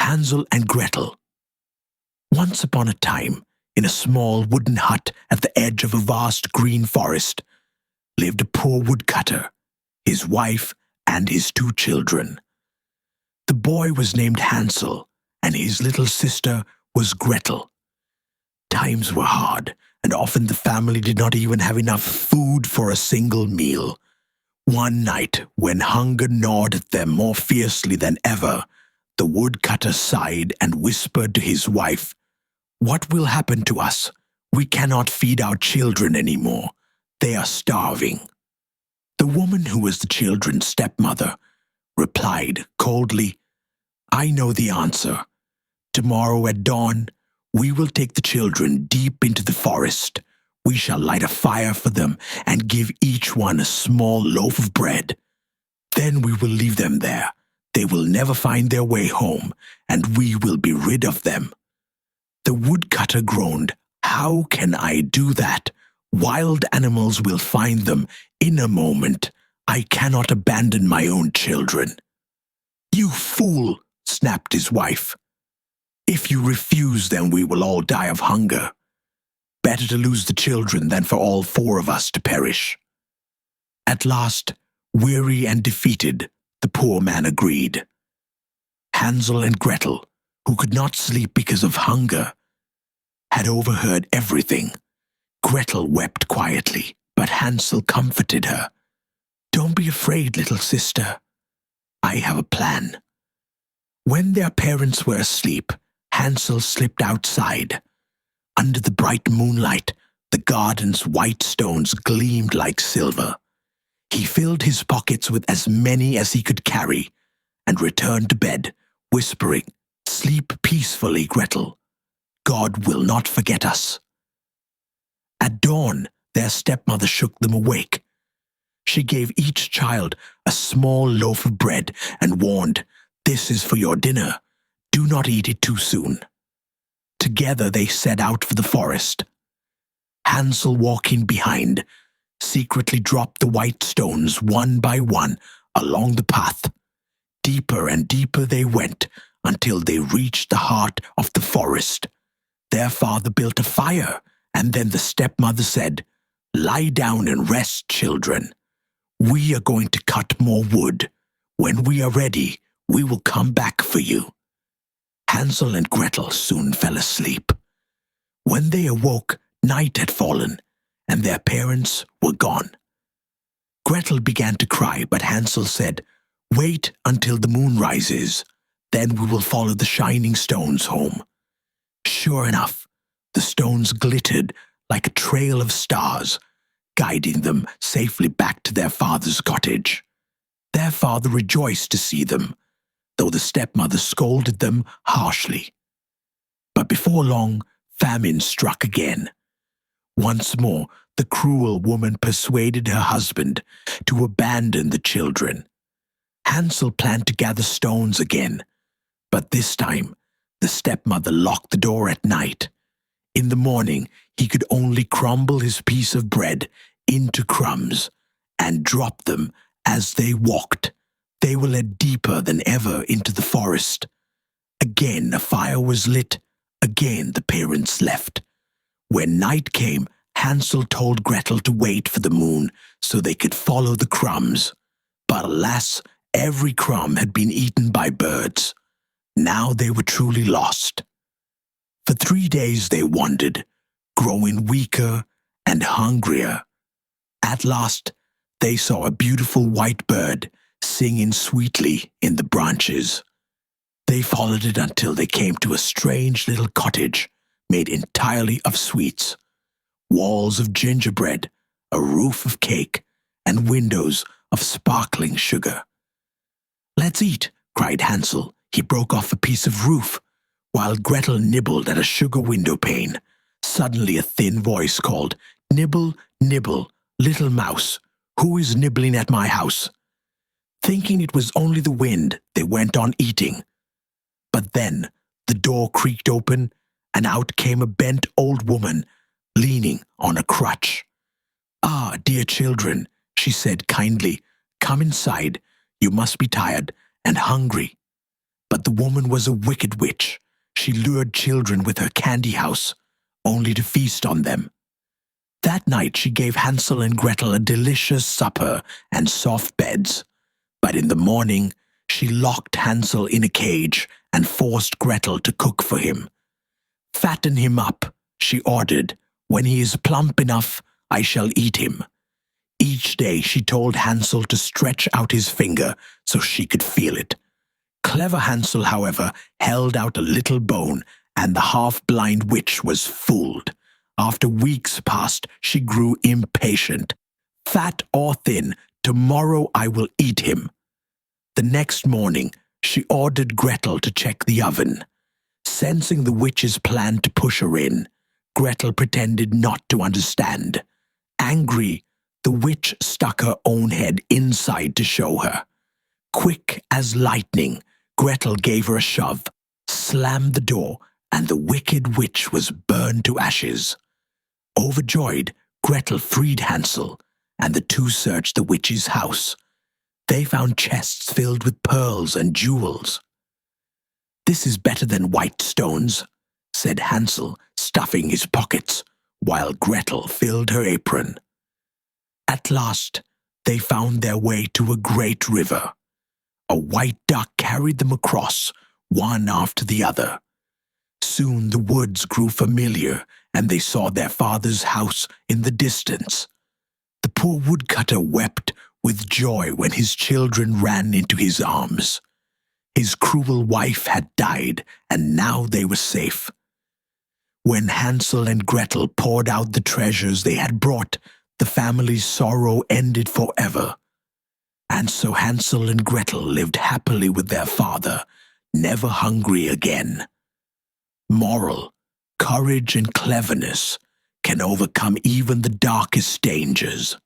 Hansel and Gretel. Once upon a time, in a small wooden hut at the edge of a vast green forest, lived a poor woodcutter, his wife, and his 2 children. The boy was named Hansel, and his little sister was Gretel. Times were hard, and often the family did not even have enough food for a single meal. One night, when hunger gnawed at them more fiercely than ever, the woodcutter sighed and whispered to his wife, "What will happen to us? We cannot feed our children anymore. They are starving." The woman who was the children's stepmother replied coldly, "I know the answer. Tomorrow at dawn, we will take the children deep into the forest. We shall light a fire for them and give each one a small loaf of bread. Then we will leave them there. They will never find their way home, and we will be rid of them." The woodcutter groaned, "How can I do that? Wild animals will find them in a moment. I cannot abandon my own children." "You fool," snapped his wife. "If you refuse, then we will all die of hunger. Better to lose the children than for all 4 of us to perish." At last, weary and defeated, the poor man agreed. Hansel and Gretel, who could not sleep because of hunger, had overheard everything. Gretel wept quietly, but Hansel comforted her. "Don't be afraid, little sister. I have a plan." When their parents were asleep, Hansel slipped outside. Under the bright moonlight, the garden's white stones gleamed like silver. He filled his pockets with as many as he could carry and returned to bed, whispering, "Sleep peacefully, Gretel. God will not forget us." At dawn, their stepmother shook them awake. She gave each child a small loaf of bread and warned, "This is for your dinner. Do not eat it too soon." Together they set out for the forest. Hansel, walking behind, secretly dropped the white stones one by one along the path. Deeper and deeper they went until they reached the heart of the forest. Their father built a fire, and then the stepmother said, "Lie down and rest, children. We are going to cut more wood. When we are ready, we will come back for you." Hansel and Gretel soon fell asleep. When they awoke, night had fallen, and their parents were gone. Gretel began to cry, but Hansel said, "Wait until the moon rises. Then we will follow the shining stones home." Sure enough, the stones glittered like a trail of stars, guiding them safely back to their father's cottage. Their father rejoiced to see them, though the stepmother scolded them harshly. But before long, famine struck again. Once more, the cruel woman persuaded her husband to abandon the children. Hansel planned to gather stones again, but this time, the stepmother locked the door at night. In the morning, he could only crumble his piece of bread into crumbs and drop them as they walked. They were led deeper than ever into the forest. Again a fire was lit. Again the parents left. When night came, Hansel told Gretel to wait for the moon so they could follow the crumbs. But alas, every crumb had been eaten by birds. Now they were truly lost. For 3 days they wandered, growing weaker and hungrier. At last, they saw a beautiful white bird singing sweetly in the branches. They followed it until they came to a strange little cottage made entirely of sweets. Walls of gingerbread, a roof of cake, and windows of sparkling sugar. "Let's eat," cried Hansel. He broke off a piece of roof, while Gretel nibbled at a sugar window pane. Suddenly a thin voice called, "Nibble, nibble, little mouse, who is nibbling at my house?" Thinking it was only the wind, they went on eating. But then the door creaked open, and out came a bent old woman, leaning on a crutch. "Ah, dear children," she said kindly, "come inside. You must be tired and hungry." But the woman was a wicked witch. She lured children with her candy house, only to feast on them. That night she gave Hansel and Gretel a delicious supper and soft beds. But in the morning, she locked Hansel in a cage and forced Gretel to cook for him. "Fatten him up," she ordered. "When he is plump enough, I shall eat him." Each day she told Hansel to stretch out his finger so she could feel it. Clever Hansel, however, held out a little bone, and the half-blind witch was fooled. After weeks passed, she grew impatient. "Fat or thin, tomorrow I will eat him." The next morning, she ordered Gretel to check the oven. Sensing the witch's plan to push her in, Gretel pretended not to understand. Angry, the witch stuck her own head inside to show her. Quick as lightning, Gretel gave her a shove, slammed the door, and the wicked witch was burned to ashes. Overjoyed, Gretel freed Hansel, and the two searched the witch's house. They found chests filled with pearls and jewels. "This is better than white stones," said Hansel, stuffing his pockets, while Gretel filled her apron. At last, they found their way to a great river. A white duck carried them across, one after the other. Soon the woods grew familiar, and they saw their father's house in the distance. The poor woodcutter wept with joy when his children ran into his arms. His cruel wife had died, and now they were safe. When Hansel and Gretel poured out the treasures they had brought, the family's sorrow ended forever. And so Hansel and Gretel lived happily with their father, never hungry again. Moral: courage and cleverness can overcome even the darkest dangers.